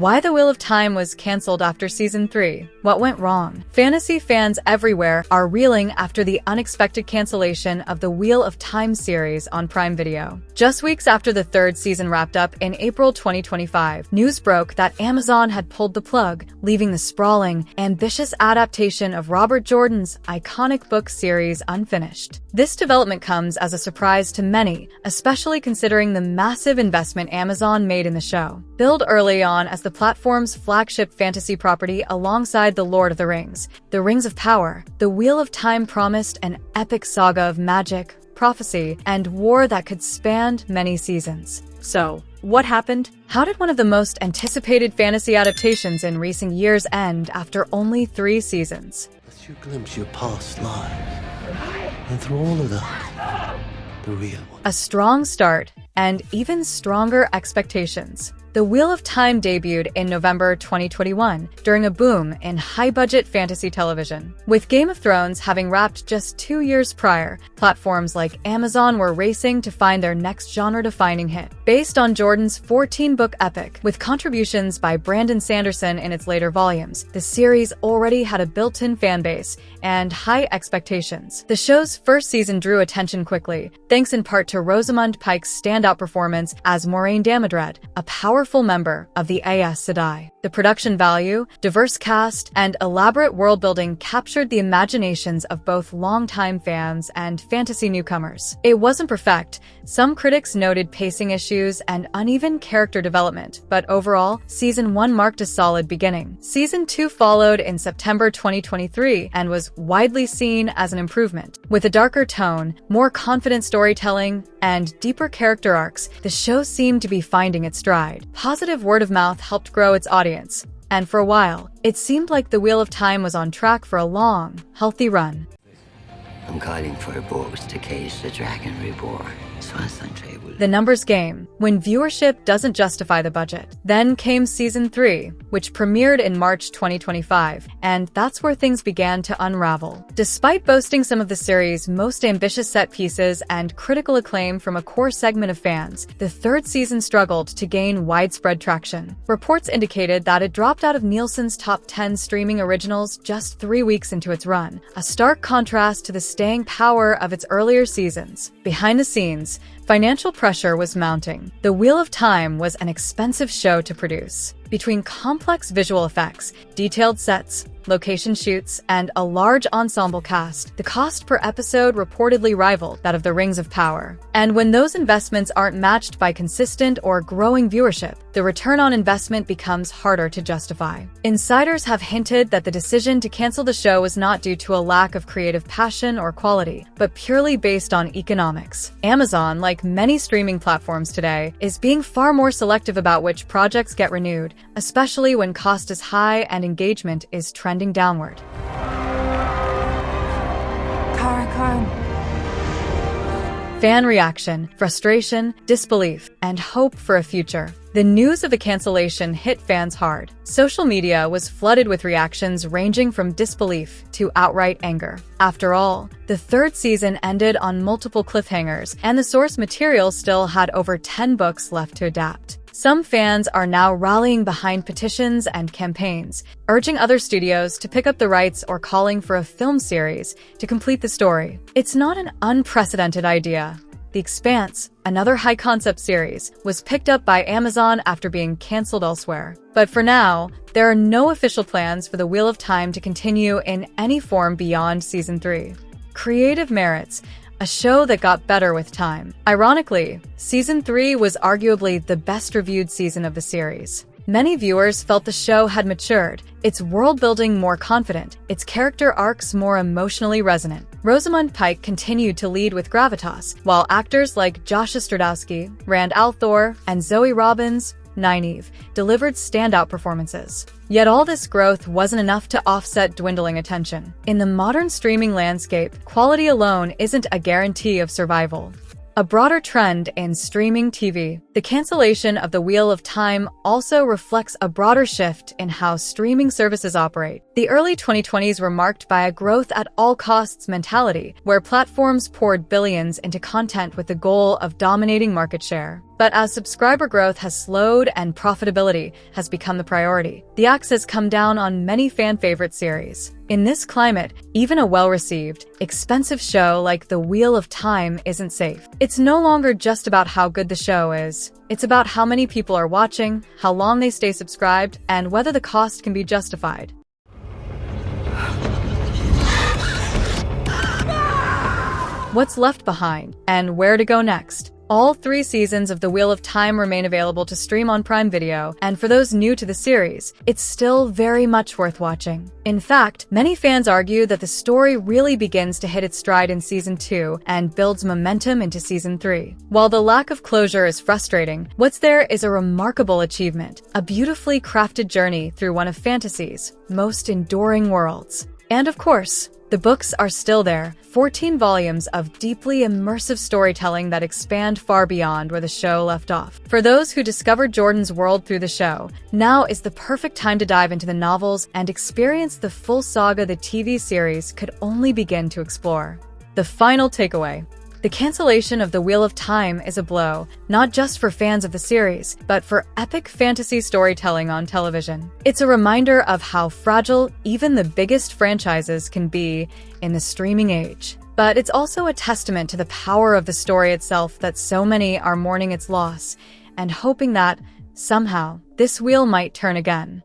Why The Wheel of Time was cancelled after Season 3. What went wrong? Fantasy fans everywhere are reeling after the unexpected cancellation of the Wheel of Time series on Prime Video. Just weeks after the third season wrapped up in April 2025, news broke that Amazon had pulled the plug, leaving the sprawling, ambitious adaptation of Robert Jordan's iconic book series unfinished. This development comes as a surprise to many, especially considering the massive investment Amazon made in the show. Billed early on as the platform's flagship fantasy property alongside The Lord of the Rings, The Rings of Power, The Wheel of Time promised an epic saga of magic, prophecy, and war that could span many seasons. So, what happened? How did one of the most anticipated fantasy adaptations in recent years end after only 3 seasons? Let you glimpse your past lives, and through all of that, the real one. A strong start, and even stronger expectations. The Wheel of Time debuted in November 2021 during a boom in high-budget fantasy television. With Game of Thrones having wrapped just 2 years prior, platforms like Amazon were racing to find their next genre-defining hit. Based on Jordan's 14-book epic, with contributions by Brandon Sanderson in its later volumes, the series already had a built-in fanbase and high expectations. The show's first season drew attention quickly, thanks in part to Rosamund Pike's standout performance as Moiraine Damodred, a powerful member of the Aes Sedai. The production value, diverse cast, and elaborate world-building captured the imaginations of both longtime fans and fantasy newcomers. It wasn't perfect. Some critics noted pacing issues and uneven character development, but overall, Season 1 marked a solid beginning. Season 2 followed in September 2023 and was widely seen as an improvement. With a darker tone, more confident storytelling, and deeper character arcs, the show seemed to be finding its stride. Positive word of mouth helped grow its audience, and for a while, it seemed like The Wheel of Time was on track for a long, healthy run. I'm calling for a boat to cage the dragon reborn. The numbers game, when viewership doesn't justify the budget. Then came Season 3, which premiered in March 2025, and that's where things began to unravel. Despite boasting some of the series' most ambitious set pieces and critical acclaim from a core segment of fans, the third season struggled to gain widespread traction. Reports indicated that it dropped out of Nielsen's top 10 streaming originals just 3 weeks into its run, a stark contrast to the staying power of its earlier seasons. Behind the scenes, financial pressure was mounting. The Wheel of Time was an expensive show to produce. Between complex visual effects, detailed sets, location shoots, and a large ensemble cast, the cost per episode reportedly rivaled that of The Rings of Power. And when those investments aren't matched by consistent or growing viewership, the return on investment becomes harder to justify. Insiders have hinted that the decision to cancel the show was not due to a lack of creative passion or quality, but purely based on economics. Amazon, like many streaming platforms today, is being far more selective about which projects get renewed, especially when cost is high and engagement is trending downward. Karen. Fan reaction, frustration, disbelief, and hope for a future. The news of the cancellation hit fans hard. Social media was flooded with reactions ranging from disbelief to outright anger. After all, the third season ended on multiple cliffhangers, and the source material still had over 10 books left to adapt. Some fans are now rallying behind petitions and campaigns, urging other studios to pick up the rights or calling for a film series to complete the story. It's not an unprecedented idea. The Expanse, another high-concept series, was picked up by Amazon after being cancelled elsewhere. But for now, there are no official plans for The Wheel of Time to continue in any form beyond Season 3. Creative merits, a show that got better with time. Ironically, Season 3 was arguably the best-reviewed season of the series. Many viewers felt the show had matured, its world-building more confident, its character arcs more emotionally resonant. Rosamund Pike continued to lead with gravitas, while actors like Josh Stradowski, Rand al'Thor, and Zoe Robbins, Nynaeve, delivered standout performances. Yet all this growth wasn't enough to offset dwindling attention. In the modern streaming landscape, quality alone isn't a guarantee of survival. A broader trend in streaming TV The cancellation of the Wheel of Time also reflects a broader shift in how streaming services operate. The early 2020s were marked by a growth at all costs mentality, where platforms poured billions into content with the goal of dominating market share. But as subscriber growth has slowed and profitability has become the priority, the axe has come down on many fan-favorite series. In this climate, even a well-received, expensive show like The Wheel of Time isn't safe. It's no longer just about how good the show is. It's about how many people are watching, how long they stay subscribed, and whether the cost can be justified. What's left behind, and where to go next? All 3 seasons of The Wheel of Time remain available to stream on Prime Video, and for those new to the series, it's still very much worth watching. In fact, many fans argue that the story really begins to hit its stride in Season 2 and builds momentum into Season 3. While the lack of closure is frustrating, what's there is a remarkable achievement, a beautifully crafted journey through one of fantasy's most enduring worlds. And of course, the books are still there, 14 volumes of deeply immersive storytelling that expand far beyond where the show left off. For those who discovered Jordan's world through the show, now is the perfect time to dive into the novels and experience the full saga the TV series could only begin to explore. The final takeaway. The cancellation of The Wheel of Time is a blow, not just for fans of the series, but for epic fantasy storytelling on television. It's a reminder of how fragile even the biggest franchises can be in the streaming age. But it's also a testament to the power of the story itself that so many are mourning its loss and hoping that, somehow, this wheel might turn again.